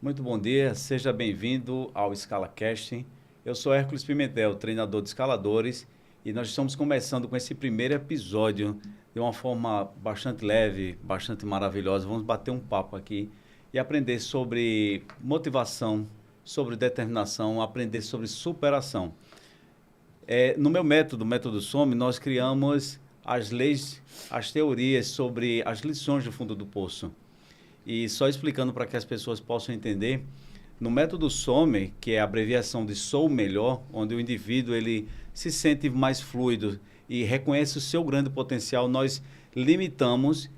Muito bom dia, seja bem-vindo ao ScalaCast. Eu sou Hércules Pimentel, treinador de escaladores, e nós estamos começando com esse primeiro episódio de uma forma bastante leve, bastante maravilhosa. Vamos bater um papo aqui e aprender sobre motivação, sobre determinação, aprender sobre superação. No meu método, o método SOME, nós criamos as leis, as teorias sobre as lições do fundo do poço. E só explicando para que as pessoas possam entender, no método SOME, que é a abreviação de Sou Melhor, onde o indivíduo ele se sente mais fluido e reconhece o seu grande potencial, nós limitamos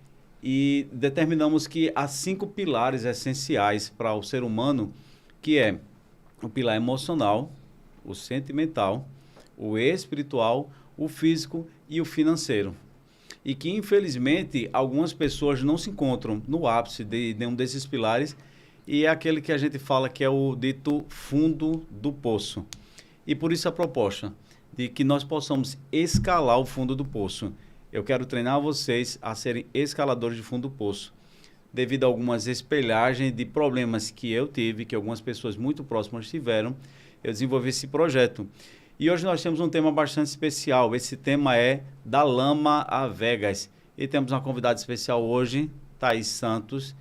e determinamos que há 5 pilares essenciais para o ser humano, que é o pilar emocional, o sentimental, o espiritual, o físico e o financeiro. E que, infelizmente, algumas pessoas não se encontram no ápice de nenhum desses pilares, e é aquele que a gente fala que é o dito fundo do poço. E por isso a proposta de que nós possamos escalar o fundo do poço. Eu quero treinar vocês a serem escaladores de fundo do poço, devido a algumas espelhagens de problemas que eu tive, que algumas pessoas muito próximas tiveram, eu desenvolvi esse projeto. E hoje nós temos um tema bastante especial. Esse tema é Da Lama a Vegas. E temos uma convidada especial hoje, Thaís Santos,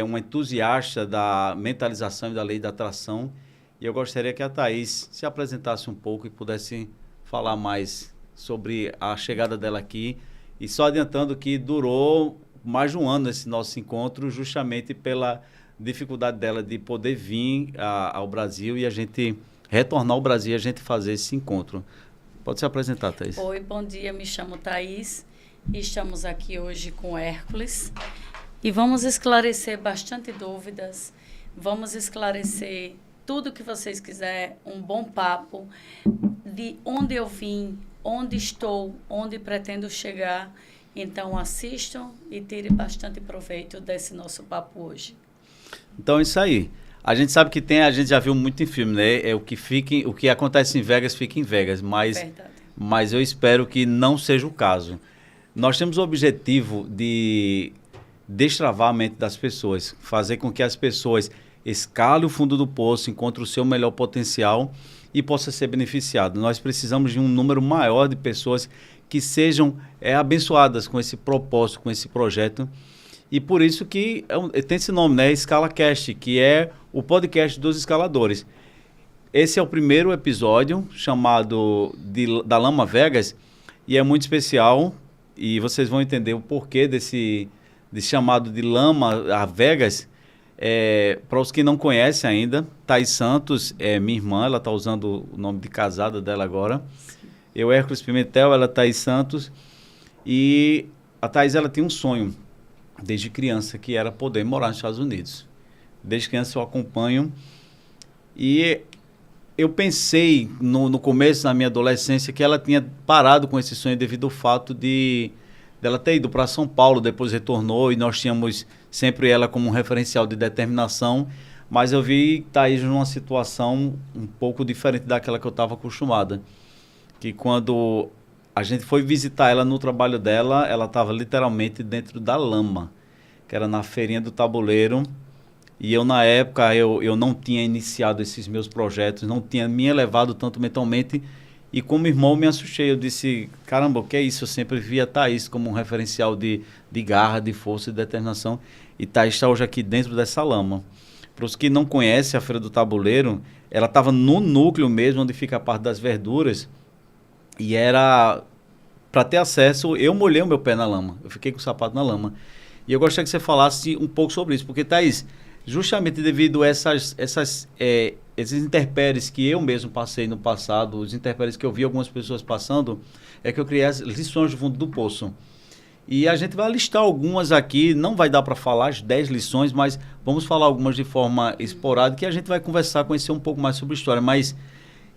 uma entusiasta da mentalização e da lei da atração. E eu gostaria que a Thaís se apresentasse um pouco e pudesse falar mais sobre a chegada dela aqui. E só adiantando que durou mais de um ano esse nosso encontro, justamente pela dificuldade dela de poder vir ao Brasil e a gente retornar ao Brasil e a gente fazer esse encontro. Pode se apresentar, Thaís. Oi, bom dia, me chamo Thaís e estamos aqui hoje com Hércules e vamos esclarecer bastante dúvidas, vamos esclarecer tudo que vocês quiserem, um bom papo de onde eu vim, onde estou, onde pretendo chegar. Então assistam e tirem bastante proveito desse nosso papo hoje. Então é isso aí. A gente sabe que a gente já viu muito em filme, né? O que acontece em Vegas fica em Vegas, mas eu espero que não seja o caso. Nós temos o objetivo de destravar a mente das pessoas, fazer com que as pessoas escalem o fundo do poço, encontrem o seu melhor potencial e possam ser beneficiados. Nós precisamos de um número maior de pessoas que sejam abençoadas com esse propósito, com esse projeto. E por isso que tem esse nome, né? ScalaCast, que é o podcast dos escaladores. Esse é o primeiro episódio, chamado da Lama Vegas, e é muito especial, e vocês vão entender o porquê desse chamado de Lama a Vegas. Para os que não conhecem ainda, Thaís Santos é minha irmã, ela está usando o nome de casada dela agora. Eu, Hércules Pimentel, ela é Thaís Santos, e a Thaís ela tem um sonho desde criança, que era poder morar nos Estados Unidos. Desde criança eu acompanho. E eu pensei, no começo, na minha adolescência, que ela tinha parado com esse sonho devido ao fato de ela ter ido para São Paulo, depois retornou, e nós tínhamos sempre ela como um referencial de determinação. Mas eu vi Thaís numa situação um pouco diferente daquela que eu estava acostumada. Que quando a gente foi visitar ela no trabalho dela, ela estava literalmente dentro da lama, que era na feirinha do tabuleiro. E eu, na época, eu não tinha iniciado esses meus projetos, não tinha me elevado tanto mentalmente. E como irmão, me assustei. Eu disse, caramba, o que é isso? Eu sempre via Thaís como um referencial de garra, de força e de determinação. E Thaís está hoje aqui dentro dessa lama. Para os que não conhecem a Feira do Tabuleiro, ela estava no núcleo mesmo, onde fica a parte das verduras. E era, para ter acesso, eu molhei o meu pé na lama. Eu fiquei com o sapato na lama. E eu gostaria que você falasse um pouco sobre isso. Porque, Thaís, justamente devido a esses intempéries que eu mesmo passei no passado, os intempéries que eu vi algumas pessoas passando, é que eu criei as lições do fundo do poço. E a gente vai listar algumas aqui, não vai dar para falar as 10 lições, mas vamos falar algumas de forma esporádica e a gente vai conversar, conhecer um pouco mais sobre a história. Mas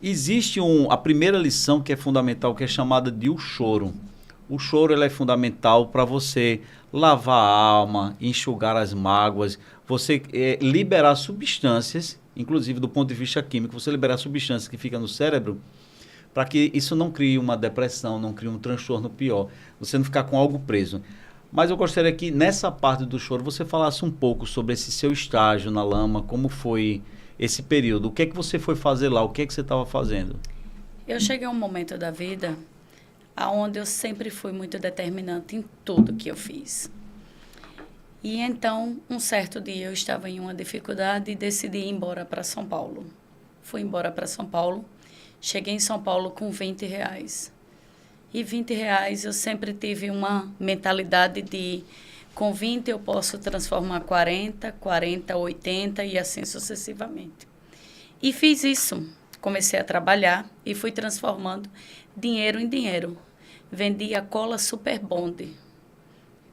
existe a primeira lição que é fundamental, que é chamada de o choro. O choro ele é fundamental para você lavar a alma, enxugar as mágoas, você liberar substâncias, inclusive do ponto de vista químico, você liberar substâncias que ficam no cérebro, para que isso não crie uma depressão, não crie um transtorno pior, você não ficar com algo preso. Mas eu gostaria que nessa parte do choro você falasse um pouco sobre esse seu estágio na lama, como foi esse período, o que é que você foi fazer lá, o que é que você estava fazendo? Eu cheguei a um momento da vida onde eu sempre fui muito determinante em tudo que eu fiz. E então, um certo dia, eu estava em uma dificuldade e decidi ir embora para São Paulo. Fui embora para São Paulo, cheguei em São Paulo com R$ 20. E R$ 20 eu sempre tive uma mentalidade de, com 20 eu posso transformar 40, 40, 80 e assim sucessivamente. E fiz isso. Comecei a trabalhar e fui transformando dinheiro em dinheiro. Vendia cola Super Bond.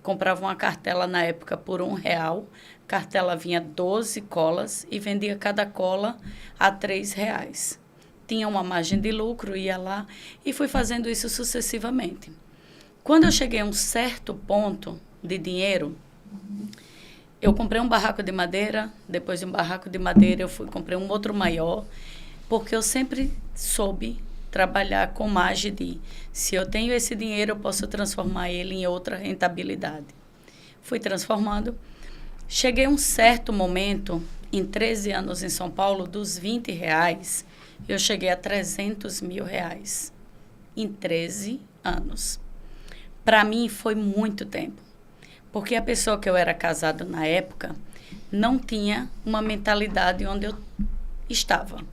Comprava uma cartela na época por R$ 1. Cartela vinha 12 colas e vendia cada cola a R$ 3. Tinha uma margem de lucro, ia lá e fui fazendo isso sucessivamente. Quando eu cheguei a um certo ponto de dinheiro, eu comprei um barraco de madeira. Depois de um barraco de madeira, comprei um outro maior, porque eu sempre soube trabalhar com margem de, se eu tenho esse dinheiro, eu posso transformar ele em outra rentabilidade. Fui transformando. Cheguei a um certo momento, em 13 anos em São Paulo, dos R$ 20, eu cheguei a R$ 300 mil em 13 anos. Para mim foi muito tempo, porque a pessoa que eu era casado na época não tinha uma mentalidade onde eu estava.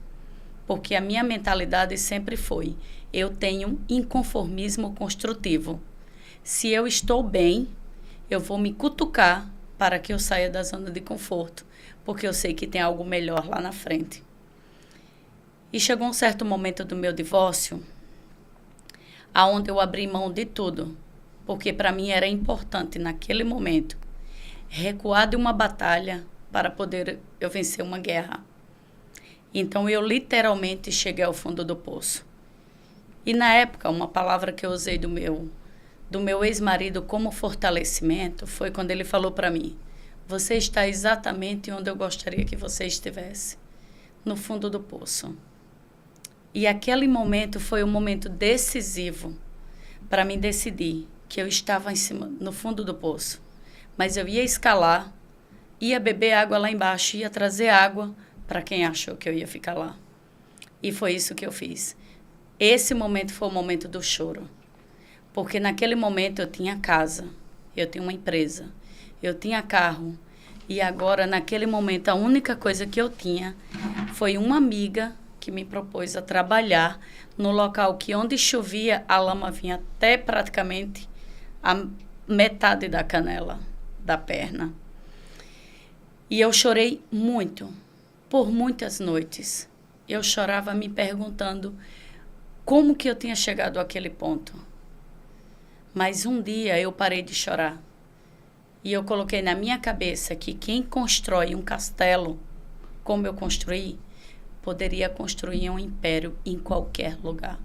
Porque a minha mentalidade sempre foi, eu tenho inconformismo construtivo. Se eu estou bem, eu vou me cutucar para que eu saia da zona de conforto, porque eu sei que tem algo melhor lá na frente. E chegou um certo momento do meu divórcio, aonde eu abri mão de tudo, porque para mim era importante, naquele momento, recuar de uma batalha para poder eu vencer uma guerra. Então, eu literalmente cheguei ao fundo do poço. E, na época, uma palavra que eu usei do meu ex-marido como fortalecimento foi quando ele falou para mim, você está exatamente onde eu gostaria que você estivesse, no fundo do poço. E aquele momento foi um momento decisivo para mim decidir que eu estava em cima, no fundo do poço. Mas eu ia escalar, ia beber água lá embaixo, ia trazer água para quem achou que eu ia ficar lá. E foi isso que eu fiz. Esse momento foi o momento do choro. Porque naquele momento eu tinha casa, eu tinha uma empresa, eu tinha carro. E agora, naquele momento, a única coisa que eu tinha foi uma amiga que me propôs a trabalhar no local que onde chovia, a lama vinha até praticamente a metade da canela, da perna. E eu chorei muito. Por muitas noites, eu chorava me perguntando como que eu tinha chegado àquele ponto. Mas um dia eu parei de chorar. E eu coloquei na minha cabeça que quem constrói um castelo, como eu construí, poderia construir um império em qualquer lugar.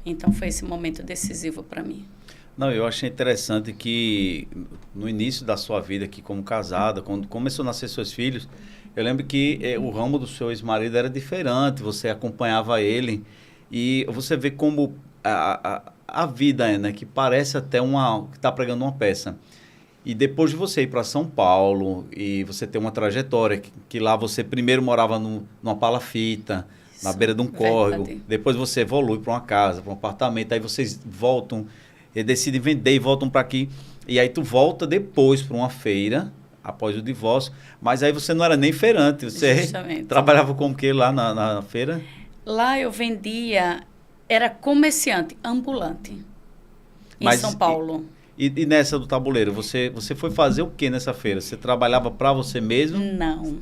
Então foi esse momento decisivo para mim. Não, eu achei interessante que no início da sua vida aqui como casada, quando começou a nascer seus filhos, eu lembro que o ramo do seu ex-marido era diferente, você acompanhava ele e você vê como a vida é, né? Que parece até que está pregando uma peça. E depois de você ir para São Paulo e você ter uma trajetória, que lá você primeiro morava numa palafita, isso, na beira de um córrego, depois você evolui para uma casa, para um apartamento, aí vocês voltam, e decidem vender e voltam para aqui. E aí tu volta depois para uma feira, após o divórcio, mas aí você não era nem feirante, você justamente trabalhava como que lá na feira? Lá eu vendia, era comerciante, ambulante, em São Paulo. E nessa do tabuleiro, você foi fazer o que nessa feira? Você trabalhava para você mesmo? Não.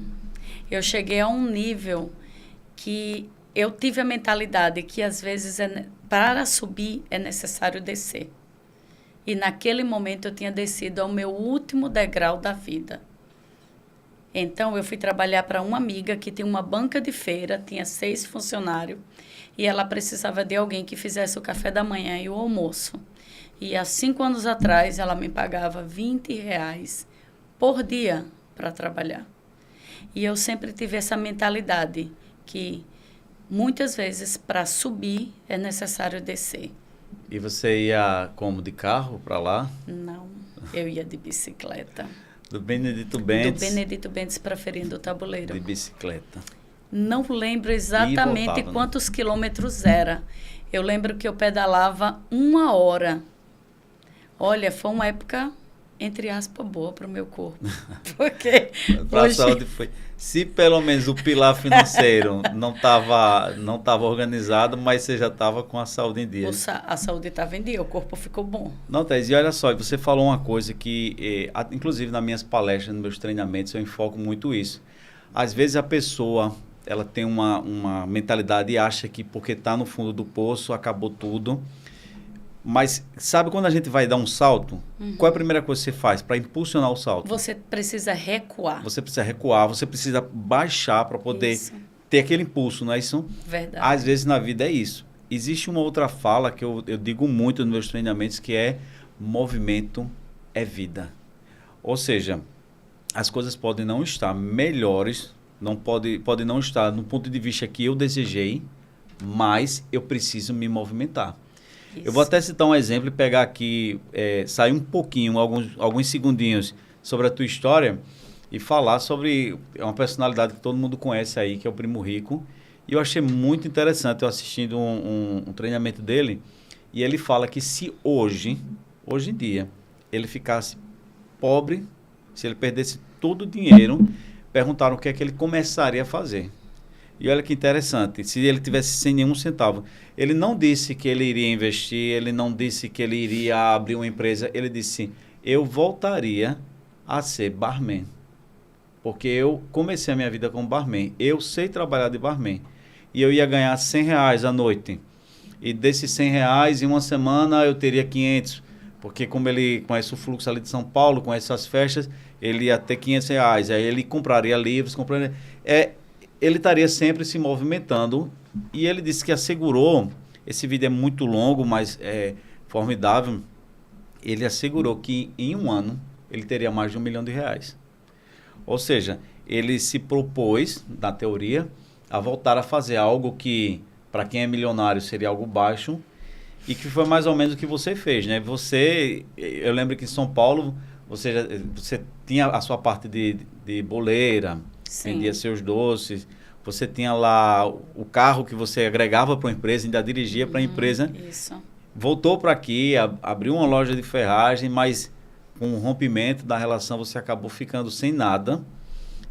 Eu cheguei a um nível que eu tive a mentalidade que às vezes para subir é necessário descer. E naquele momento eu tinha descido ao meu último degrau da vida. Então eu fui trabalhar para uma amiga que tinha uma banca de feira, tinha 6 funcionários, e ela precisava de alguém que fizesse o café da manhã e o almoço. E há 5 anos atrás ela me pagava R$ 20 por dia para trabalhar. E eu sempre tive essa mentalidade que muitas vezes para subir é necessário descer. E você ia como, de carro para lá? Não. Eu ia de bicicleta. Do Benedito Bentes? Do Benedito Bentes para Ferinha do Tabuleiro. De bicicleta. Não lembro exatamente voltava, quantos quilômetros era. Eu lembro que eu pedalava 1 hora. Olha, foi uma época, entre aspas, boa para o meu corpo. Porque hoje... saúde foi... Se pelo menos o pilar financeiro não tava organizado, mas você já estava com a saúde em dia. A saúde estava em dia, o corpo ficou bom. Não, Thaís, e olha só, você falou uma coisa que, inclusive nas minhas palestras, nos meus treinamentos, eu enfoco muito isso. Às vezes a pessoa, ela tem uma mentalidade e acha que porque está no fundo do poço, acabou tudo. Mas sabe quando a gente vai dar um salto? Qual é a primeira coisa que você faz para impulsionar o salto? Você precisa recuar. Você precisa recuar, você precisa baixar para poder ter aquele impulso, não é isso? Verdade. Às vezes na vida é isso. Existe uma outra fala que eu digo muito nos meus treinamentos, que é movimento é vida. Ou seja, as coisas podem não estar melhores, pode não estar no ponto de vista que eu desejei, mas eu preciso me movimentar. Isso. Eu vou até citar um exemplo e pegar aqui, sair um pouquinho, alguns segundinhos sobre a tua história e falar sobre uma personalidade que todo mundo conhece aí, que é o Primo Rico. E eu achei muito interessante, eu assistindo um treinamento dele, e ele fala que se hoje em dia, ele ficasse pobre, se ele perdesse todo o dinheiro, perguntaram o que é que ele começaria a fazer. E olha que interessante, se ele tivesse sem nenhum centavo, ele não disse que ele iria investir, ele não disse que ele iria abrir uma empresa, ele disse, eu voltaria a ser barman. Porque eu comecei a minha vida como barman, eu sei trabalhar de barman. E eu ia ganhar R$100 à noite. E desses R$100, em uma semana eu teria 500, porque como ele conhece o fluxo ali de São Paulo, conhece as festas, ele ia ter R$500, aí ele compraria livros, ele estaria sempre se movimentando, e ele disse que assegurou, esse vídeo é muito longo, mas é formidável, ele assegurou que em um ano ele teria mais de R$1 milhão. Ou seja, ele se propôs, na teoria, a voltar a fazer algo que, para quem é milionário, seria algo baixo, e que foi mais ou menos o que você fez, né? Eu lembro que em São Paulo, você tinha a sua parte de boleira, Sim. Vendia seus doces, você tinha lá o carro que você agregava para a empresa, ainda dirigia para a empresa. Isso. Voltou para aqui, abriu uma loja de ferragem, mas com o rompimento da relação você acabou ficando sem nada.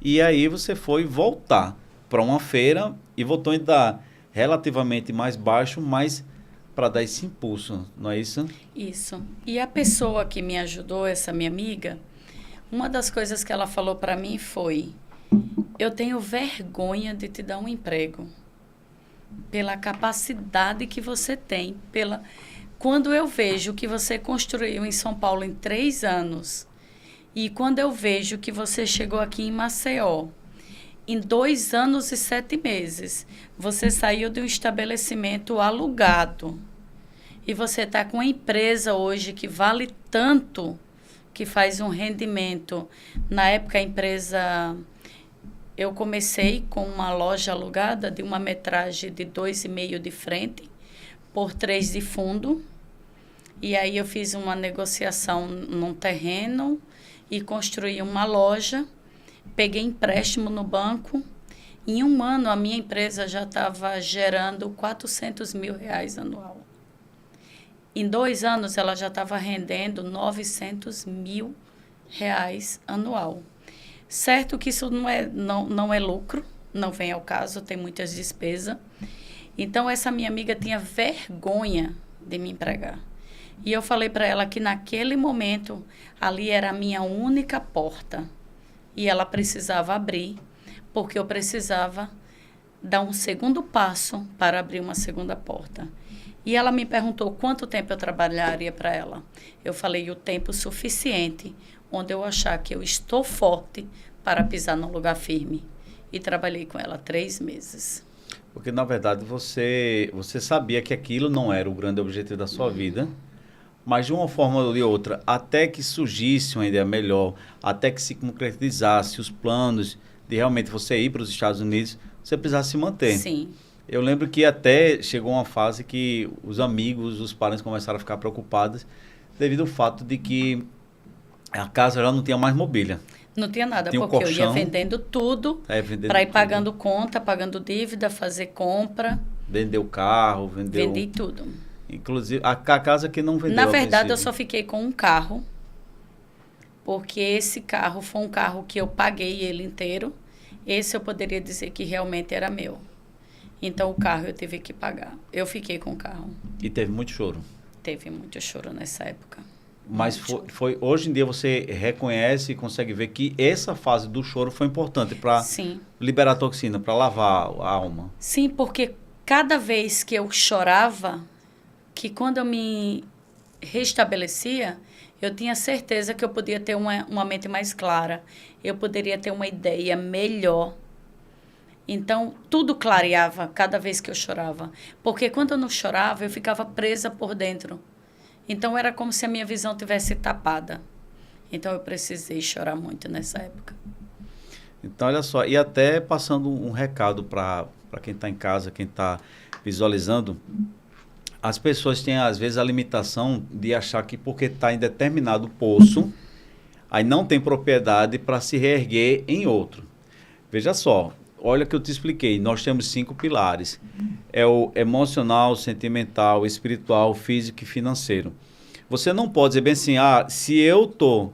E aí você foi voltar para uma feira e voltou ainda relativamente mais baixo, mas para dar esse impulso, não é isso? Isso. E a pessoa que me ajudou, essa minha amiga, uma das coisas que ela falou para mim foi: eu tenho vergonha de te dar um emprego pela capacidade que você tem, quando eu vejo que você construiu em São Paulo em 3 anos e quando eu vejo que você chegou aqui em Maceió em 2 anos e 7 meses, você saiu de um estabelecimento alugado e você está com uma empresa hoje que vale tanto, que faz um rendimento. Na época a empresa... Eu comecei com uma loja alugada de uma metragem de 2,5 de frente por 3 de fundo. E aí eu fiz uma negociação num terreno e construí uma loja. Peguei empréstimo no banco. Em 1 ano, a minha empresa já estava gerando R$400 mil anual. Em 2 anos, ela já estava rendendo R$900 mil anual. Certo que isso não é lucro, não vem ao caso, tem muitas despesas. Então, essa minha amiga tinha vergonha de me empregar. E eu falei para ela que naquele momento, ali era a minha única porta. E ela precisava abrir, porque eu precisava dar um segundo passo para abrir uma segunda porta. E ela me perguntou quanto tempo eu trabalharia para ela. Eu falei o tempo suficiente, onde eu achar que eu estou forte para pisar num lugar firme. E trabalhei com ela 3 meses. Porque, na verdade, você sabia que aquilo não era o grande objetivo da sua vida, mas de uma forma ou de outra, até que surgisse uma ideia melhor, até que se concretizasse os planos de realmente você ir para os Estados Unidos, você precisasse se manter. Sim. Eu lembro que até chegou uma fase que os amigos, os parentes começaram a ficar preocupados devido ao fato de que A casa já não tinha mais mobília. Não tinha nada, tinha porque eu ia vendendo tudo para ir pagando conta, pagando dívida, fazer compra. Vendeu carro, Vendi tudo. Inclusive, a casa que não vendeu. Na verdade, eu só fiquei com um carro, porque esse carro foi um carro que eu paguei ele inteiro. Esse eu poderia dizer que realmente era meu. Então, o carro eu tive que pagar. Eu fiquei com o carro. E teve muito choro? Teve muito choro nessa época. Mas hoje em dia você reconhece e consegue ver que essa fase do choro foi importante para liberar a toxina, para lavar a alma. Sim, porque cada vez que eu chorava, que quando eu me restabelecia, eu tinha certeza que eu podia ter uma mente mais clara, eu poderia ter uma ideia melhor. Então, tudo clareava cada vez que eu chorava. Porque quando eu não chorava, eu ficava presa por dentro. Então, era como se a minha visão tivesse tapada. Então, eu precisei chorar muito nessa época. Então, olha só, e até passando um recado para quem está em casa, quem está visualizando, as pessoas têm, às vezes, a limitação de achar que porque está em determinado poço, aí não tem propriedade para se reerguer em outro. Veja só, olha que eu te expliquei, nós temos 5 pilares. É o emocional, sentimental, espiritual, físico e financeiro. Você não pode dizer bem assim, se eu estou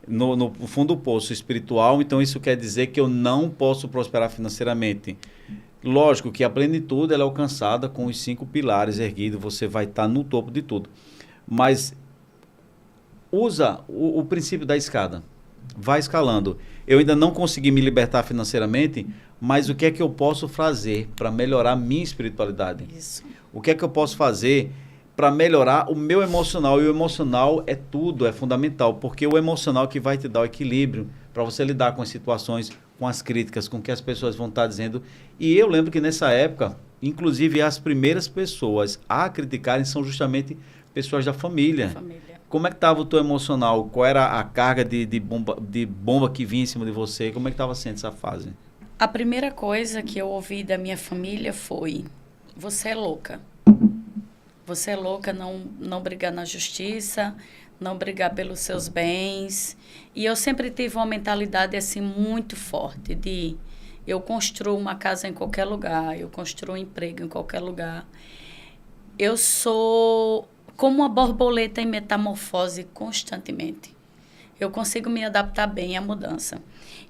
no fundo do poço espiritual, então isso quer dizer que eu não posso prosperar financeiramente. Lógico que a plenitude ela é alcançada com os 5 pilares erguidos, você vai estar no topo de tudo. Mas usa o princípio da escada. Vai escalando. Eu ainda não consegui me libertar financeiramente, mas o que é que eu posso fazer para melhorar a minha espiritualidade? Isso. O que é que eu posso fazer para melhorar o meu emocional? E o emocional é tudo, é fundamental, porque o emocional que vai te dar o equilíbrio para você lidar com as situações, com as críticas, com o que as pessoas vão estar dizendo. E eu lembro que nessa época, inclusive as primeiras pessoas a criticarem são justamente pessoas da família. Como é que estava o teu emocional? Qual era a carga de bomba que vinha em cima de você? Como é que estava sendo essa fase? A primeira coisa que eu ouvi da minha família foi: você é louca. Você é louca, não brigar na justiça, não brigar pelos seus bens. E eu sempre tive uma mentalidade assim muito forte de eu construo uma casa em qualquer lugar, eu construo um emprego em qualquer lugar. Eu sou como uma borboleta em metamorfose constantemente. Eu consigo me adaptar bem à mudança.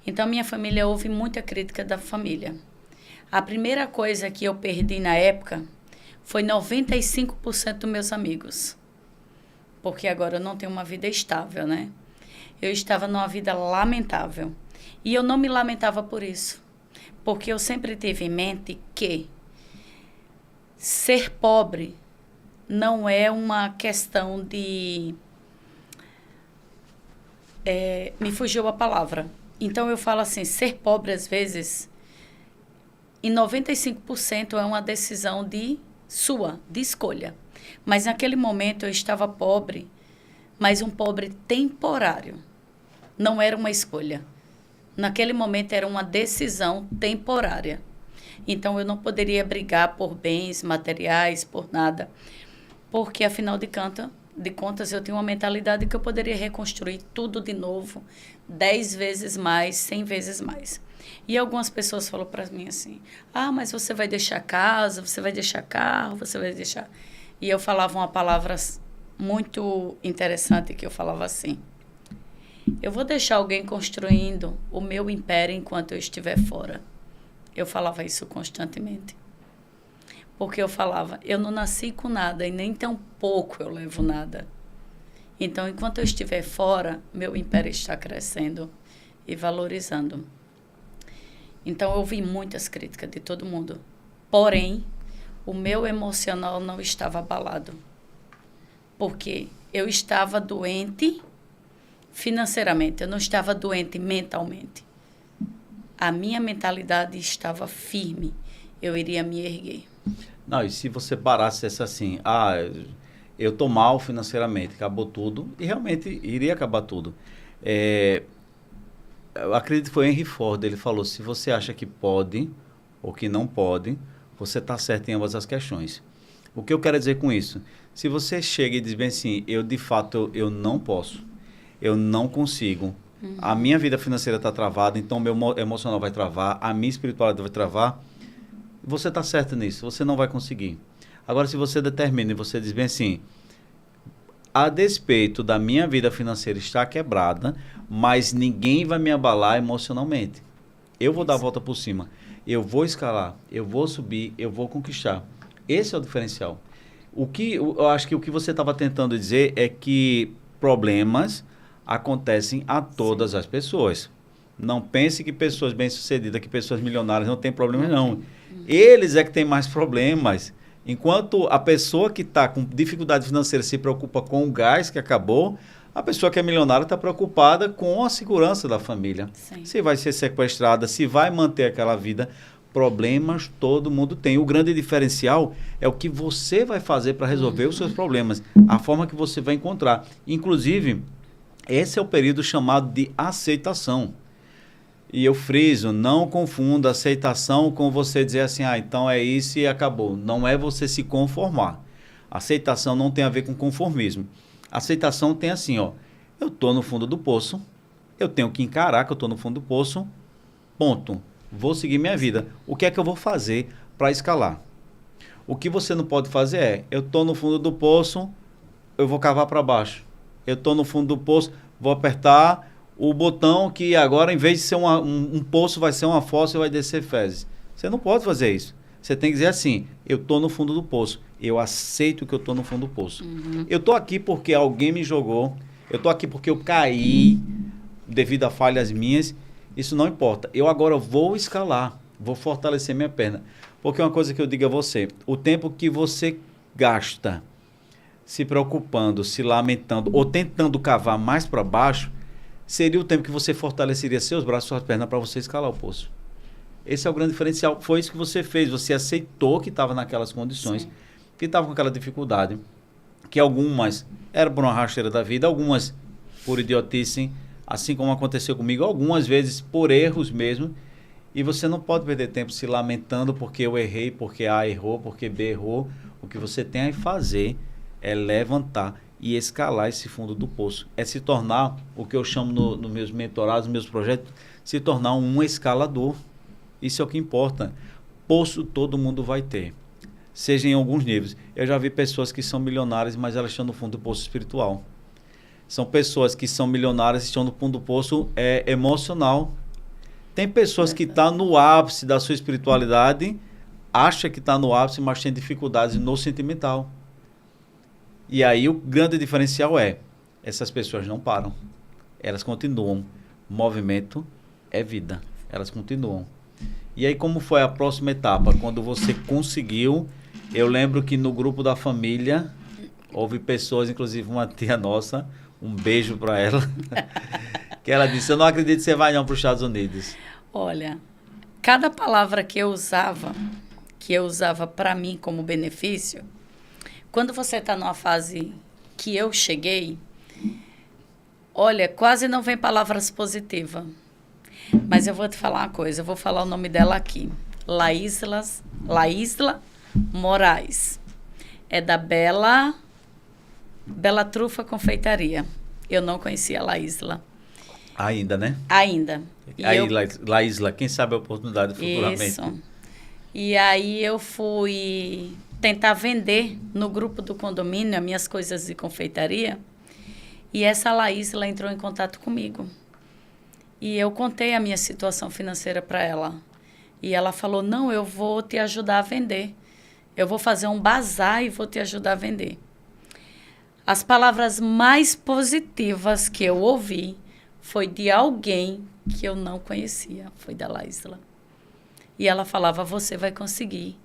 Então, minha família ouve muita crítica da família. A primeira coisa que eu perdi na época foi 95% dos meus amigos. Porque agora eu não tenho uma vida estável, né? Eu estava numa vida lamentável. E eu não me lamentava por isso. Porque eu sempre tive em mente que ser pobre não é uma questão de... me fugiu a palavra. Então, eu falo assim, ser pobre, às vezes, em 95% é uma decisão de escolha. Mas, naquele momento, eu estava pobre, mas um pobre temporário. Não era uma escolha. Naquele momento, era uma decisão temporária. Então, eu não poderia brigar por bens materiais, por nada. Porque, afinal de contas, eu tenho uma mentalidade que eu poderia reconstruir tudo de novo, 10 vezes mais, 100 vezes mais. E algumas pessoas falam para mim assim, mas você vai deixar casa, você vai deixar carro, você vai deixar... E eu falava uma palavra muito interessante, que eu falava assim, eu vou deixar alguém construindo o meu império enquanto eu estiver fora. Eu falava isso constantemente. Porque eu falava, eu não nasci com nada e nem tão pouco eu levo nada. Então, enquanto eu estiver fora, meu império está crescendo e valorizando. Então, eu ouvi muitas críticas de todo mundo. Porém, o meu emocional não estava abalado. Porque eu estava doente financeiramente, eu não estava doente mentalmente. A minha mentalidade estava firme. Eu iria me erguer. Não, e se você parasse e dissesse assim, eu estou mal financeiramente, acabou tudo, e realmente iria acabar tudo. Eu acredito que foi Henry Ford, ele falou, se você acha que pode ou que não pode, você está certo em ambas as questões. O que eu quero dizer com isso? Se você chega e diz bem assim, de fato eu não posso, eu não consigo. A minha vida financeira está travada, então meu emocional vai travar, a minha espiritualidade vai travar. Você está certo nisso, você não vai conseguir. Agora, se você determina e você diz bem assim, a despeito da minha vida financeira estar quebrada, mas ninguém vai me abalar emocionalmente. Eu vou dar a volta por cima. Eu vou escalar, eu vou subir, eu vou conquistar. Esse é o diferencial. Eu acho que o que você estava tentando dizer é que problemas acontecem a todas as pessoas. Não pense que pessoas bem-sucedidas, que pessoas milionárias não têm problemas, não. Eles é que têm mais problemas. Enquanto a pessoa que está com dificuldade financeira se preocupa com o gás que acabou, a pessoa que é milionária está preocupada com a segurança da família. Sim. Se vai ser sequestrada, se vai manter aquela vida. Problemas todo mundo tem. O grande diferencial é o que você vai fazer para resolver os seus problemas. A forma que você vai encontrar. Inclusive, esse é o período chamado de aceitação. E eu friso, não confunda aceitação com você dizer assim, então é isso e acabou. Não é você se conformar. Aceitação não tem a ver com conformismo. Aceitação tem assim, eu estou no fundo do poço, eu tenho que encarar que eu estou no fundo do poço, ponto. Vou seguir minha vida. O que é que eu vou fazer para escalar? O que você não pode fazer é, eu estou no fundo do poço, eu vou cavar para baixo. Eu estou no fundo do poço, vou apertar o botão que agora, em vez de ser um poço, vai ser uma fossa e vai descer fezes. Você não pode fazer isso. Você tem que dizer assim, eu estou no fundo do poço. Eu aceito que eu estou no fundo do poço. Eu estou aqui porque alguém me jogou. Eu estou aqui porque eu caí devido a falhas minhas. Isso não importa. Eu agora vou escalar. Vou fortalecer minha perna. Porque uma coisa que eu digo a você, o tempo que você gasta se preocupando, se lamentando ou tentando cavar mais para baixo, seria o tempo que você fortaleceria seus braços, suas pernas para você escalar o poço. Esse é o grande diferencial. Foi isso que você fez. Você aceitou que estava naquelas condições, sim, que estava com aquela dificuldade, que algumas eram por uma rasteira da vida, algumas por idiotice, assim como aconteceu comigo, algumas vezes por erros mesmo. E você não pode perder tempo se lamentando porque eu errei, porque A errou, porque B errou. O que você tem a fazer é levantar e escalar esse fundo do poço. É se tornar, o que eu chamo nos meus mentorados, nos meus projetos, se tornar um escalador. Isso é o que importa. Poço todo mundo vai ter, seja em alguns níveis. Eu já vi pessoas que são milionárias, mas elas estão no fundo do poço espiritual. São pessoas que são milionárias e estão no fundo do poço emocional. Tem pessoas que estão no ápice da sua espiritualidade, acha que está no ápice, mas tem dificuldades no sentimental. E aí o grande diferencial é, essas pessoas não param. Elas continuam. Movimento é vida. Elas continuam. E aí como foi a próxima etapa? Quando você conseguiu, eu lembro que no grupo da família, houve pessoas, inclusive uma tia nossa, um beijo para ela, que ela disse, eu não acredito que você vai não para os Estados Unidos. Olha, cada palavra que eu usava para mim como benefício, quando você está numa fase que eu cheguei, olha, quase não vem palavras positivas. Mas eu vou te falar uma coisa, eu vou falar o nome dela aqui. Laísla Moraes. É da Bela Trufa Confeitaria. Eu não conhecia a Laísla. Ainda, né? Ainda. Aí, Laísla, quem sabe a oportunidade futuramente. Isso. E aí eu fui tentar vender no grupo do condomínio as minhas coisas de confeitaria. E essa Laísla entrou em contato comigo. E eu contei a minha situação financeira para ela. E ela falou, não, eu vou te ajudar a vender. Eu vou fazer um bazar e vou te ajudar a vender. As palavras mais positivas que eu ouvi foi de alguém que eu não conhecia. Foi da Laísla. E ela falava, você vai conseguir.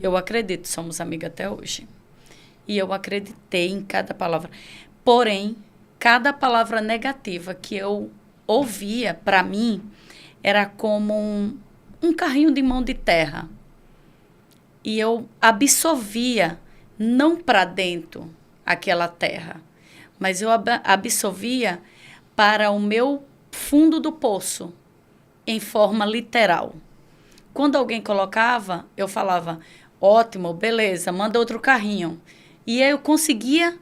Eu acredito, somos amigas até hoje. E eu acreditei em cada palavra. Porém, cada palavra negativa que eu ouvia, para mim, era como um carrinho de mão de terra. E eu absorvia, não para dentro, aquela terra, mas eu absorvia para o meu fundo do poço, em forma literal. Quando alguém colocava, eu falava, ótimo, beleza, manda outro carrinho. E eu conseguia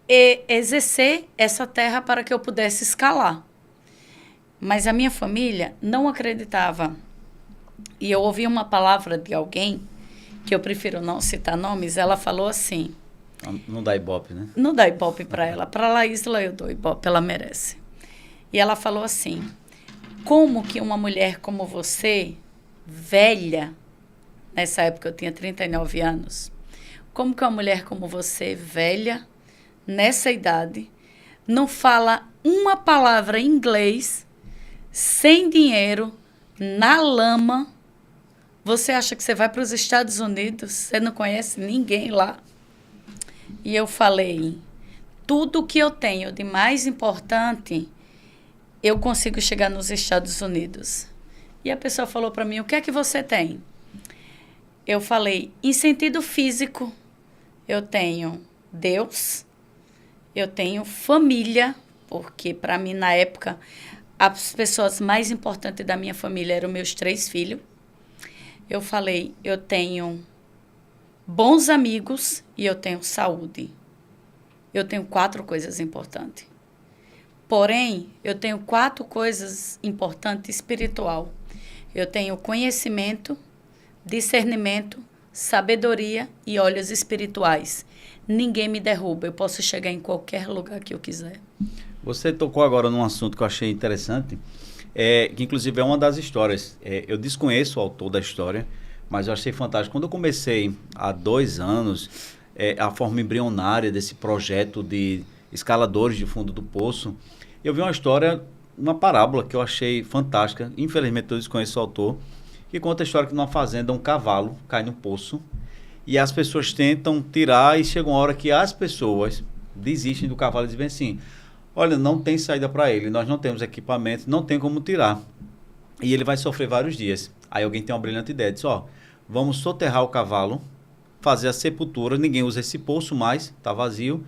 exercer essa terra para que eu pudesse escalar. Mas a minha família não acreditava. E eu ouvi uma palavra de alguém, que eu prefiro não citar nomes, ela falou assim... Não dá ibope, né? Não dá ibope para ela. Para a Laísla eu dou ibope, ela merece. E ela falou assim, como que uma mulher como você, velha, nessa época eu tinha 39 anos, como que uma mulher como você, velha, nessa idade, não fala uma palavra em inglês, sem dinheiro, na lama? Você acha que você vai para os Estados Unidos, você não conhece ninguém lá? E eu falei, tudo que eu tenho de mais importante, eu consigo chegar nos Estados Unidos. E a pessoa falou para mim, o que é que você tem? Eu falei, em sentido físico, eu tenho Deus, eu tenho família, porque para mim, na época, as pessoas mais importantes da minha família eram meus 3 filhos. Eu falei, eu tenho bons amigos e eu tenho saúde. Eu tenho 4 coisas importantes. Porém, eu tenho 4 coisas importantes espiritual. Eu tenho conhecimento, discernimento, sabedoria e olhos espirituais. Ninguém me derruba. Eu posso chegar em qualquer lugar que eu quiser. Você tocou agora num assunto que eu achei interessante, que inclusive é uma das histórias. Eu desconheço o autor da história, mas eu achei fantástico. Quando eu comecei há 2 anos, a forma embrionária desse projeto de escaladores de fundo do poço, eu vi uma história, uma parábola que eu achei fantástica. Infelizmente eu desconheço o autor, que conta a história que numa fazenda um cavalo cai no poço e as pessoas tentam tirar e chega uma hora que as pessoas desistem do cavalo e dizem assim, olha, não tem saída para ele, nós não temos equipamento, não tem como tirar. E ele vai sofrer vários dias. Aí alguém tem uma brilhante ideia, diz, vamos soterrar o cavalo, fazer a sepultura, ninguém usa esse poço mais, está vazio,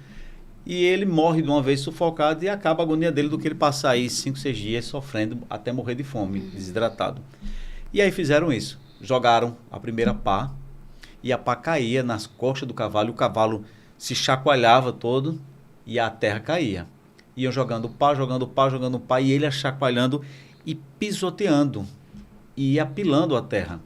e ele morre de uma vez sufocado e acaba a agonia dele do que ele passar aí 5, 6 dias sofrendo até morrer de fome, desidratado. E aí fizeram isso, jogaram a primeira pá, e a pá caía nas costas do cavalo, e o cavalo se chacoalhava todo, e a terra caía. Iam jogando pá, e ele chacoalhando e pisoteando, e apilando a terra.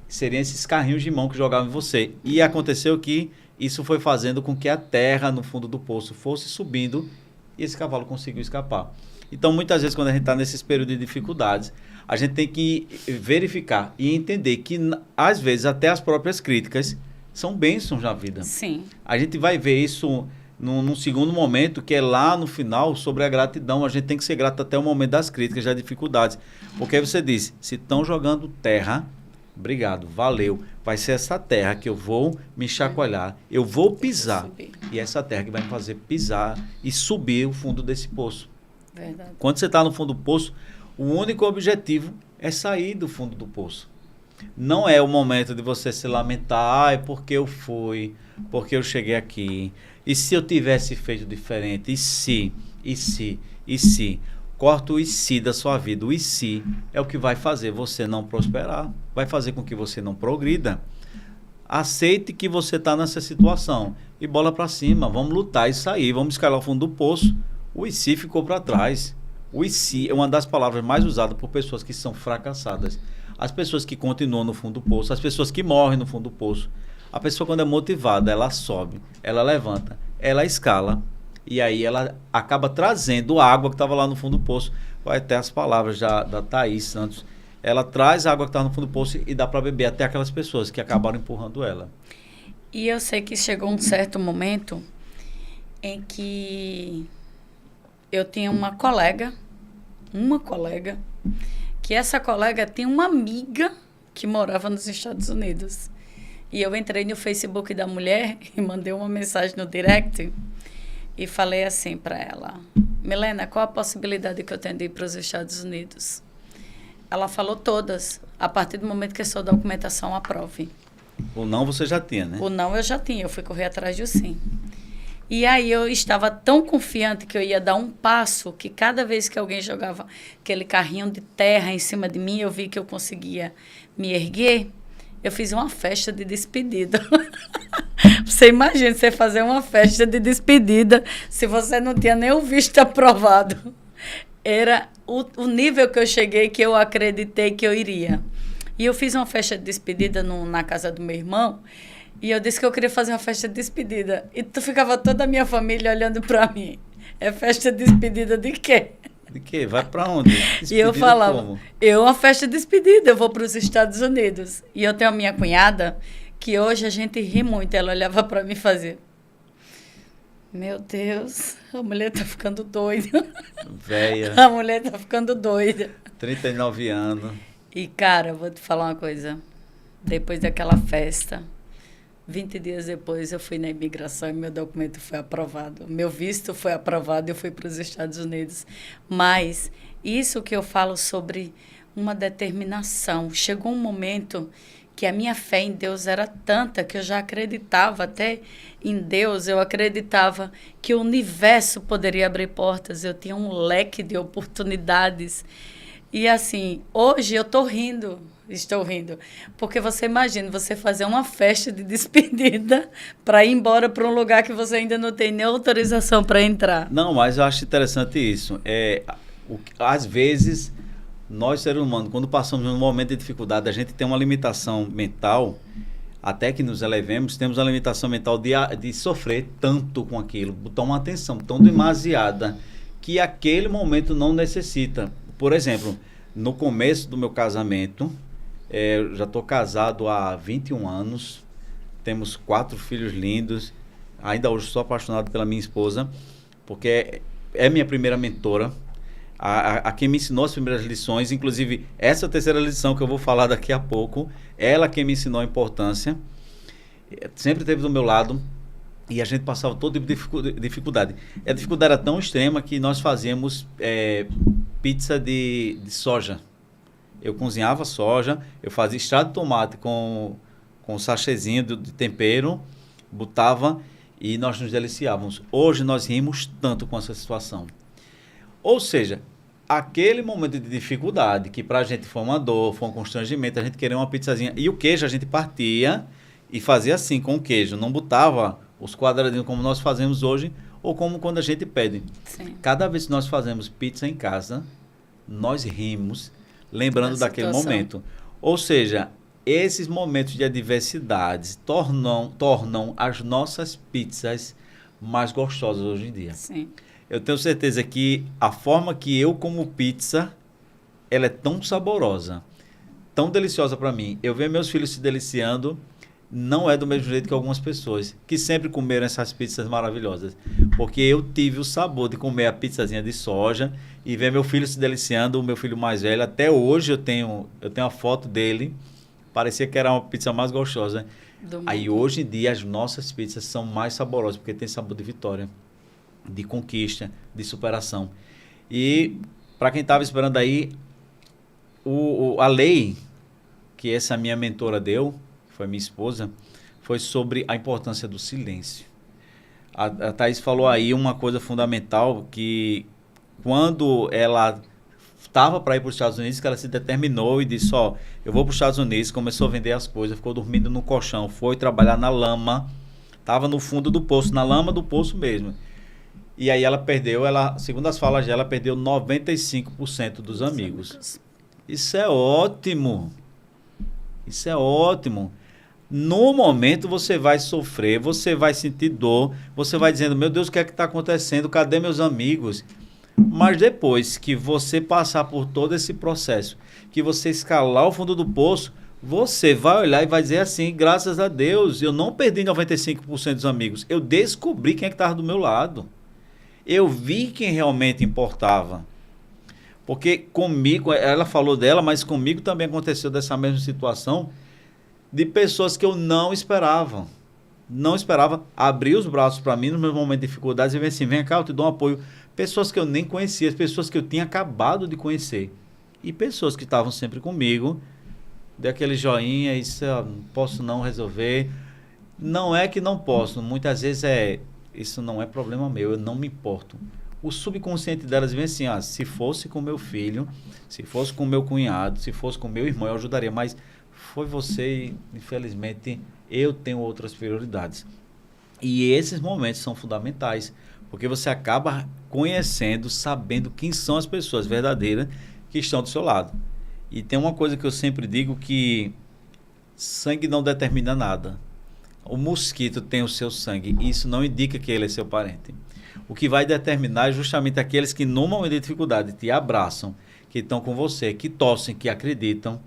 Seriam esses carrinhos de mão que jogavam em você. E aconteceu que isso foi fazendo com que a terra no fundo do poço fosse subindo e esse cavalo conseguiu escapar. Então, muitas vezes, quando a gente está nesses períodos de dificuldades, a gente tem que verificar e entender que, às vezes, até as próprias críticas são bênçãos na vida. Sim. A gente vai ver isso num segundo momento, que é lá no final, sobre a gratidão. A gente tem que ser grato até o momento das críticas, das dificuldades. Porque aí você diz, se estão jogando terra, obrigado, valeu. Vai ser essa terra que eu vou me chacoalhar, eu vou pisar. E essa terra que vai me fazer pisar e subir o fundo desse poço. Verdade. Quando você está no fundo do poço, o único objetivo é sair do fundo do poço. Não é o momento de você se lamentar, porque eu fui, porque eu cheguei aqui. E se eu tivesse feito diferente? E se? Corta o e se da sua vida. O e se é o que vai fazer você não prosperar, vai fazer com que você não progrida. Aceite que você está nessa situação e bola para cima. Vamos lutar e sair, vamos escalar o fundo do poço. O e se ficou para trás. O e se é uma das palavras mais usadas por pessoas que são fracassadas. As pessoas que continuam no fundo do poço, as pessoas que morrem no fundo do poço. A pessoa, quando é motivada, ela sobe, ela levanta, ela escala. E aí ela acaba trazendo a água que estava lá no fundo do poço. Vai até as palavras da Thaís Santos. Ela traz a água que estava no fundo do poço e dá para beber até aquelas pessoas que acabaram empurrando ela. E eu sei que chegou um certo momento em que eu tinha uma colega, que essa colega tinha uma amiga que morava nos Estados Unidos. E eu entrei no Facebook da mulher e mandei uma mensagem no direct e falei assim para ela, Milena, qual a possibilidade que eu tenho de ir para os Estados Unidos? Ela falou todas, a partir do momento que a sua documentação aprove. O não você já tinha, né? O não eu já tinha, eu fui correr atrás do sim. E aí eu estava tão confiante que eu ia dar um passo, que cada vez que alguém jogava aquele carrinho de terra em cima de mim, eu vi que eu conseguia me erguer. Eu fiz uma festa de despedida. Você imagina você fazer uma festa de despedida se você não tinha nem o visto aprovado. Era o nível que eu cheguei, que eu acreditei que eu iria. E eu fiz uma festa de despedida na casa do meu irmão, e eu disse que eu queria fazer uma festa de despedida. E ficava toda a minha família olhando para mim. É festa de despedida de quê? De quê? Vai para onde? E eu falava, uma festa de despedida, eu vou para os Estados Unidos. E eu tenho a minha cunhada, que hoje a gente ri muito, ela olhava para mim e fazia: meu Deus, a mulher tá ficando doida. Véia. A mulher tá ficando doida. 39 anos. E, cara, vou te falar uma coisa. Depois daquela festa, 20 dias depois, eu fui na imigração e meu documento foi aprovado. Meu visto foi aprovado e eu fui para os Estados Unidos. Mas isso que eu falo sobre uma determinação. Chegou um momento que a minha fé em Deus era tanta que eu já acreditava até em Deus, eu acreditava que o universo poderia abrir portas, eu tinha um leque de oportunidades. E assim, hoje eu estou rindo, porque você imagina, você fazer uma festa de despedida para ir embora para um lugar que você ainda não tem nem autorização para entrar. Não, mas eu acho interessante isso. Às vezes, nós, seres humanos, quando passamos num momento de dificuldade, a gente tem uma limitação mental, até que nos elevemos, temos a limitação mental de sofrer tanto com aquilo, botar uma atenção tão demasiada, que aquele momento não necessita. Por exemplo, no começo do meu casamento, eu já estou casado há 21 anos, temos 4 filhos lindos, ainda hoje sou apaixonado pela minha esposa, porque é minha primeira mentora, a quem me ensinou as primeiras lições, inclusive essa terceira lição que eu vou falar daqui a pouco, ela quem me ensinou a importância, sempre esteve do meu lado, e a gente passava todo tipo de dificuldade. A dificuldade era tão extrema que nós fazíamos pizza de soja. Eu cozinhava soja, eu fazia extrato de tomate com um sachêzinho de tempero, botava e nós nos deliciávamos. Hoje nós rimos tanto com essa situação. Ou seja, aquele momento de dificuldade, que pra gente foi uma dor, foi um constrangimento, a gente queria uma pizzazinha. E o queijo a gente partia e fazia assim, com o queijo. Não botava os quadradinhos como nós fazemos hoje, ou como quando a gente pede. Sim. Cada vez que nós fazemos pizza em casa, nós rimos, lembrando daquele momento. Ou seja, esses momentos de adversidades tornam as nossas pizzas mais gostosas hoje em dia. Sim. Eu tenho certeza que a forma que eu como pizza, ela é tão saborosa, tão deliciosa para mim. Eu vejo meus filhos se deliciando, não é do mesmo jeito que algumas pessoas que sempre comeram essas pizzas maravilhosas. Porque eu tive o sabor de comer a pizzazinha de soja e ver meu filho se deliciando, o meu filho mais velho. Até hoje eu tenho a foto dele, parecia que era uma pizza mais gostosa. Aí hoje em dia as nossas pizzas são mais saborosas, porque tem sabor de vitória, de conquista, de superação. E para quem estava esperando aí, a lei que essa minha mentora deu, foi minha esposa, foi sobre a importância do silêncio. A Thaís falou aí uma coisa fundamental, que quando ela estava para ir para os Estados Unidos, que ela se determinou e disse, eu vou para os Estados Unidos, começou a vender as coisas, ficou dormindo no colchão, foi trabalhar na lama, estava no fundo do poço, na lama do poço mesmo. E aí ela perdeu, segundo as falas dela, perdeu 95% dos amigos. Isso é ótimo. Isso é ótimo. No momento você vai sofrer, você vai sentir dor, você vai dizendo, meu Deus, o que é que está acontecendo? Cadê meus amigos? Mas depois que você passar por todo esse processo, que você escalar o fundo do poço, você vai olhar e vai dizer assim, graças a Deus, eu não perdi 95% dos amigos, eu descobri quem é que estava do meu lado. Eu vi quem realmente importava. Porque comigo, ela falou dela, mas comigo também aconteceu dessa mesma situação, de pessoas que eu não esperava. Não esperava abrir os braços para mim no meu momento de dificuldades e ver assim, vem cá, eu te dou um apoio. Pessoas que eu nem conhecia, as pessoas que eu tinha acabado de conhecer. E pessoas que estavam sempre comigo, daquele joinha, isso eu não posso não resolver. Não é que não posso, muitas vezes isso não é problema meu, eu não me importo. O subconsciente delas vem assim, se fosse com meu filho, se fosse com meu cunhado, se fosse com meu irmão, eu ajudaria, mas foi você e, infelizmente, eu tenho outras prioridades. E esses momentos são fundamentais, porque você acaba conhecendo, sabendo quem são as pessoas verdadeiras que estão do seu lado. E tem uma coisa que eu sempre digo, que sangue não determina nada. O mosquito tem o seu sangue, e isso não indica que ele é seu parente. O que vai determinar é justamente aqueles que, num momento de dificuldade, te abraçam, que estão com você, que torcem, que acreditam.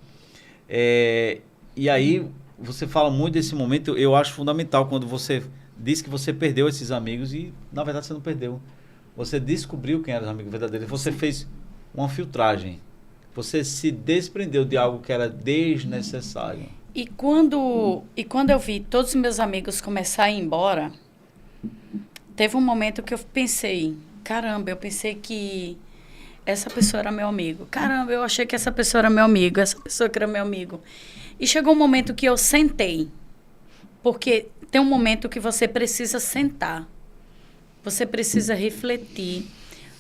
E aí, você fala muito desse momento, eu acho fundamental quando você diz que você perdeu esses amigos e, na verdade, você não perdeu. Você descobriu quem eram os amigos verdadeiros, você fez uma filtragem. Você se desprendeu de algo que era desnecessário. E quando eu vi todos os meus amigos começar a ir embora, teve um momento que eu pensei, caramba, eu pensei que essa pessoa era meu amigo. Caramba, eu achei que essa pessoa era meu amigo, essa pessoa que era meu amigo. E chegou um momento que eu sentei, porque tem um momento que você precisa sentar, você precisa refletir,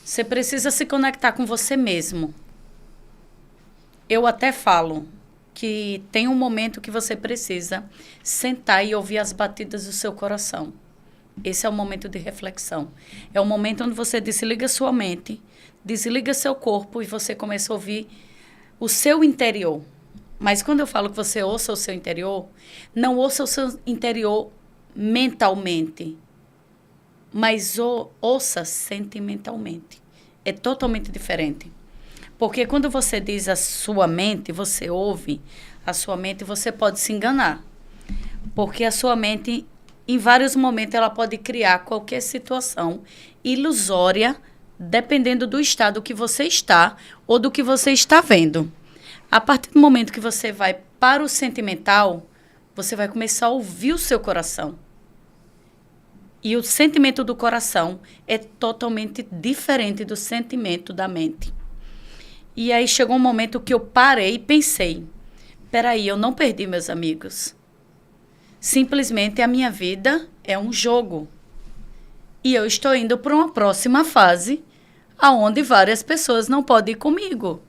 você precisa se conectar com você mesmo. Eu até falo que tem um momento que você precisa sentar e ouvir as batidas do seu coração. Esse é o momento de reflexão. É o momento onde você desliga sua mente, desliga seu corpo e você começa a ouvir o seu interior. Mas quando eu falo que você ouça o seu interior, não ouça o seu interior mentalmente, mas ouça sentimentalmente. É totalmente diferente. Porque quando você diz a sua mente, você ouve a sua mente, você pode se enganar. Porque a sua mente, em vários momentos, ela pode criar qualquer situação ilusória, dependendo do estado que você está ou do que você está vendo. A partir do momento que você vai para o sentimental, você vai começar a ouvir o seu coração. E o sentimento do coração é totalmente diferente do sentimento da mente. E aí chegou um momento que eu parei e pensei, peraí, eu não perdi meus amigos. Simplesmente a minha vida é um jogo. E eu estou indo para uma próxima fase, onde várias pessoas não podem ir comigo.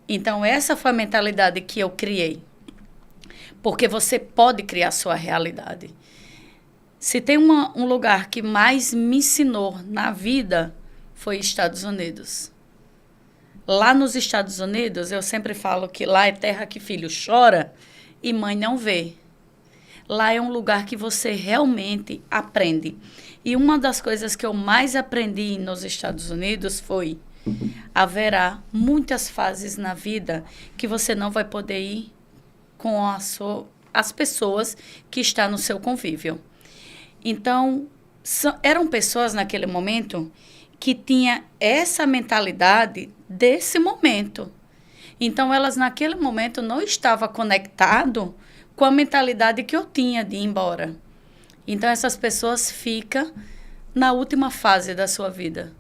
Então, essa foi a mentalidade que eu criei. Porque você pode criar sua realidade. Se tem um lugar que mais me ensinou na vida, foi Estados Unidos. Lá nos Estados Unidos, eu sempre falo que lá é terra que filho chora e mãe não vê. Lá é um lugar que você realmente aprende. E uma das coisas que eu mais aprendi nos Estados Unidos foi: haverá muitas fases na vida que você não vai poder ir com as pessoas que estão no seu convívio. Então, eram pessoas naquele momento que tinham essa mentalidade desse momento. Então, elas naquele momento não estavam conectadas com a mentalidade que eu tinha de ir embora. Então, essas pessoas ficam na última fase da sua vida.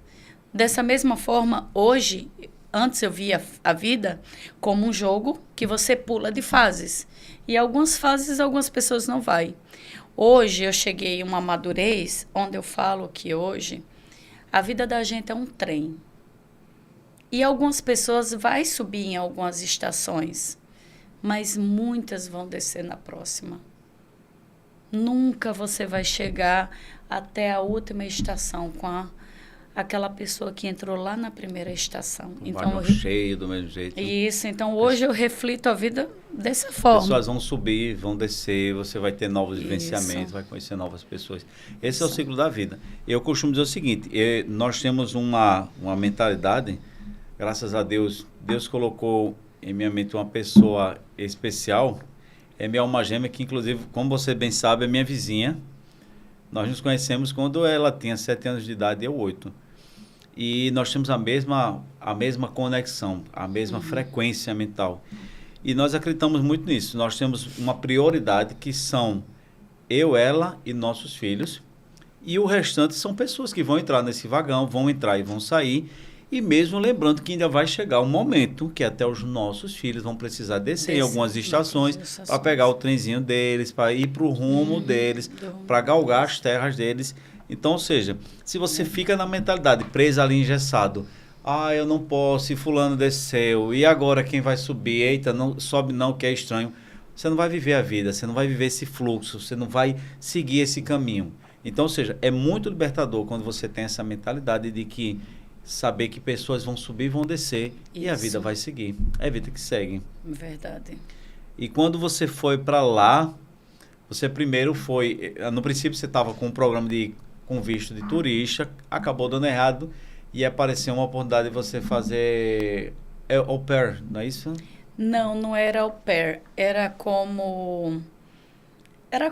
Dessa mesma forma, hoje, antes eu via a vida como um jogo que você pula de fases. E algumas fases, algumas pessoas não vai. Hoje, eu cheguei a uma madurez onde eu falo que hoje a vida da gente é um trem. E algumas pessoas vão subir em algumas estações, mas muitas vão descer na próxima. Nunca você vai chegar até a última estação com aquela pessoa que entrou lá na primeira estação. Então, cheio do mesmo jeito. Isso, então hoje eu reflito a vida dessa forma. As pessoas vão subir, vão descer, você vai ter novos vivenciamentos, vai conhecer novas pessoas. Esse é o ciclo da vida. Eu costumo dizer o seguinte, nós temos uma mentalidade, graças a Deus, Deus colocou em minha mente uma pessoa especial, é minha alma gêmea, que inclusive, como você bem sabe, é minha vizinha. Nós nos conhecemos quando ela tinha 7 anos de idade e eu 8. E nós temos a mesma conexão, a mesma frequência mental. E nós acreditamos muito nisso. Nós temos uma prioridade que são eu, ela e nossos filhos. E o restante são pessoas que vão entrar nesse vagão, vão entrar e vão sair. E mesmo lembrando que ainda vai chegar um momento que até os nossos filhos vão precisar descer em algumas estações para pegar o trenzinho deles, para ir para o rumo deles, para galgar as terras deles. Então, ou seja, se você fica na mentalidade presa ali engessado, eu não posso, e fulano desceu, e agora quem vai subir? Eita, não sobe não, que é estranho. você não vai viver a vida, você não vai viver esse fluxo, você não vai seguir esse caminho. Então, ou seja, é muito libertador quando você tem essa mentalidade de que saber que pessoas vão subir e vão descer e a vida vai seguir. É a vida que segue. Verdade. E quando você foi para lá, você primeiro foi... No princípio, você estava com um programa com visto de turista, acabou dando errado e apareceu uma oportunidade de você fazer au pair, não é isso? Não, não era au pair. Era como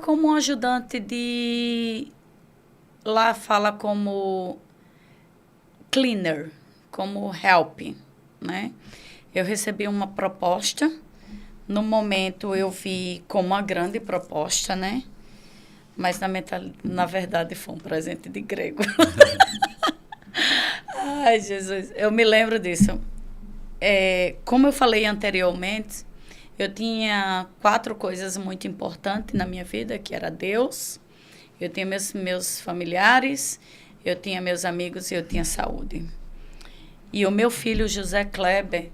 um ajudante de... Lá fala como cleaner, como help, né? Eu recebi uma proposta. No momento eu vi como uma grande proposta, né? Mas na verdade foi um presente de grego. Ai, Jesus, eu me lembro disso. Como eu falei anteriormente, eu tinha 4 coisas muito importantes na minha vida, que era Deus, eu tinha meus familiares, eu tinha meus amigos e eu tinha saúde. E o meu filho, José Kleber,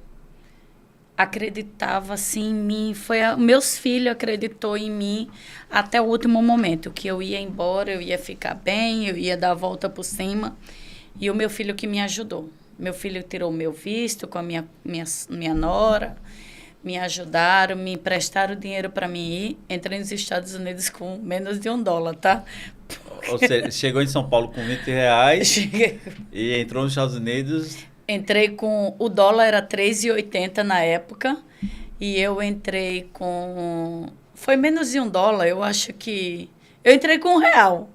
acreditava assim em mim. Meus filhos acreditou em mim até o último momento, que eu ia embora, eu ia ficar bem, eu ia dar a volta por cima. E o meu filho que me ajudou. Meu filho tirou meu visto com a minha nora, me ajudaram, me emprestaram dinheiro para mim ir. Entrei nos Estados Unidos com menos de $1, tá? Ou seja, chegou em São Paulo com R$20 Cheguei. E entrou nos Estados Unidos... Entrei com... O dólar era 3,80 na época. E eu entrei com... Foi menos de $1, eu acho que... Eu entrei com R$1.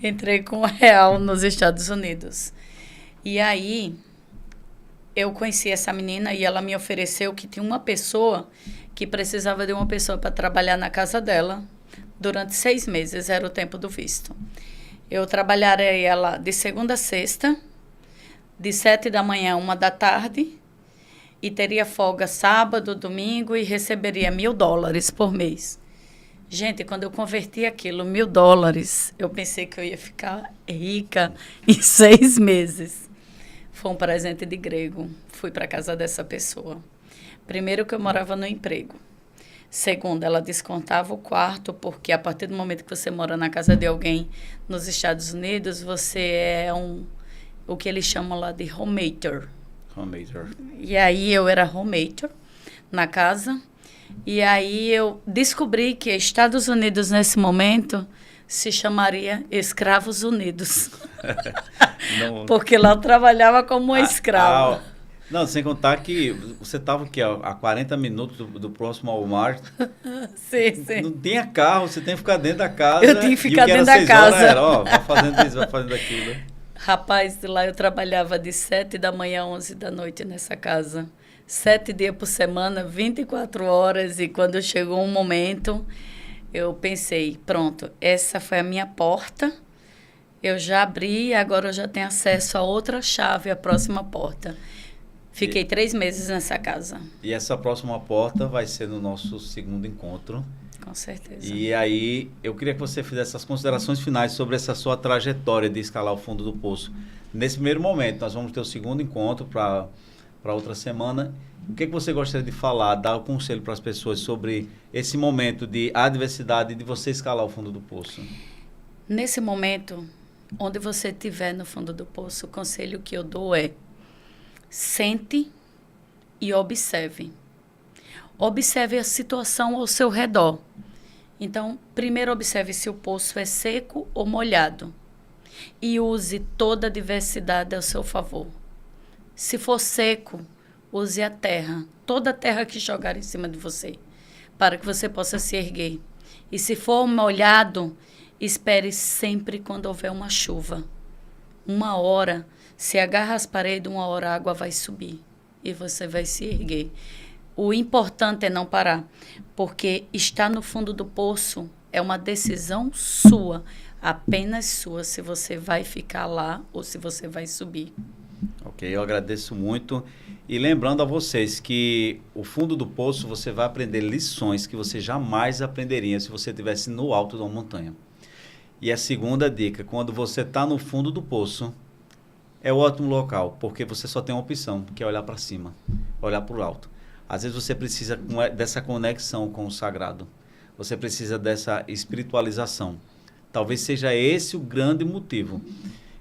Entrei com R$1 nos Estados Unidos. E aí, eu conheci essa menina e ela me ofereceu que tinha uma pessoa que precisava de uma pessoa para trabalhar na casa dela durante 6 meses, era o tempo do visto. Eu trabalharei ela de segunda a sexta, de 7 da manhã a 1 da tarde, e teria folga sábado, domingo, e receberia $1.000 por mês. Gente, quando eu converti aquilo, $1.000, eu pensei que eu ia ficar rica em 6 meses. Foi um presente de grego. Fui para casa dessa pessoa. Primeiro, que eu morava no emprego. Segundo, ela descontava o quarto, porque a partir do momento que você mora na casa de alguém nos Estados Unidos, você é o que eles chamam lá de homemaker. Homemaker. E aí eu era homemaker na casa. E aí eu descobri que Estados Unidos, nesse momento, se chamaria Escravos Unidos. Não. Porque lá eu trabalhava como uma escrava. Não, sem contar que você estava a 40 minutos do próximo Walmart. Sim, sim. Não tinha carro, você tem que ficar dentro da casa. Eu tinha que ficar dentro da casa. Era, vai fazendo isso, vai fazendo aquilo. Rapaz, lá eu trabalhava de 7 da manhã a 11 da noite nessa casa. 7 dias por semana, 24 horas. E quando chegou um momento, eu pensei, pronto, essa foi a minha porta. Eu já abri e agora eu já tenho acesso a outra chave, a próxima porta. Fiquei 3 meses nessa casa. E essa próxima porta vai ser no nosso segundo encontro. Com certeza. E aí, eu queria que você fizesse as considerações finais sobre essa sua trajetória de escalar o fundo do poço. Nesse primeiro momento, nós vamos ter o segundo encontro para outra semana. O que você gostaria de falar, dar um conselho para as pessoas sobre esse momento de adversidade de você escalar o fundo do poço? Nesse momento, onde você estiver no fundo do poço, o conselho que eu dou é: sente e observe. Observe a situação ao seu redor. Então, primeiro observe se o poço é seco ou molhado. E use toda a diversidade ao seu favor. Se for seco, use a terra, toda a terra que jogar em cima de você, para que você possa se erguer. E se for molhado, espere sempre quando houver uma chuva. 1 hora, se agarra às paredes, 1 hora a água vai subir e você vai se erguer. O importante é não parar, porque estar no fundo do poço é uma decisão sua, apenas sua, se você vai ficar lá ou se você vai subir. Ok, eu agradeço muito. E lembrando a vocês que o fundo do poço você vai aprender lições que você jamais aprenderia se você estivesse no alto de uma montanha. E a segunda dica, quando você está no fundo do poço, é o ótimo local, porque você só tem uma opção, que é olhar para cima, olhar para o alto. Às vezes você precisa dessa conexão com o sagrado. Você precisa dessa espiritualização. Talvez seja esse o grande motivo.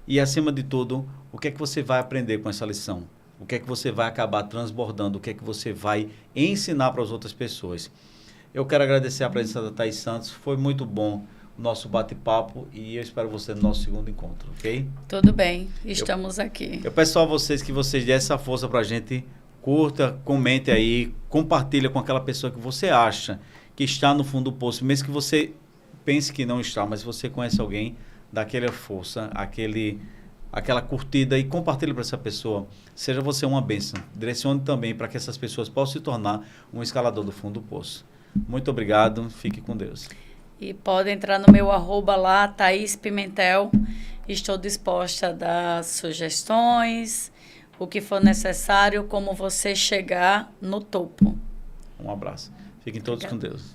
E, acima de tudo, o que é que você vai aprender com essa lição? O que é que você vai acabar transbordando? O que é que você vai ensinar para as outras pessoas? Eu quero agradecer a presença da Thaís Santos. Foi muito bom o nosso bate-papo e eu espero você no nosso segundo encontro, ok? Tudo bem, estamos aqui. Eu peço a vocês que vocês dêem essa força para a gente. Curta, comente aí, compartilha com aquela pessoa que você acha que está no fundo do poço, mesmo que você pense que não está, mas você conhece alguém, dá aquela força, aquela curtida e compartilha para essa pessoa. Seja você uma bênção. Direcione também para que essas pessoas possam se tornar um escalador do fundo do poço. Muito obrigado, fique com Deus. E pode entrar no meu @ lá, Thaís Pimentel. Estou disposta a dar sugestões, o que for necessário, como você chegar no topo. Um abraço. Fiquem todos com Deus.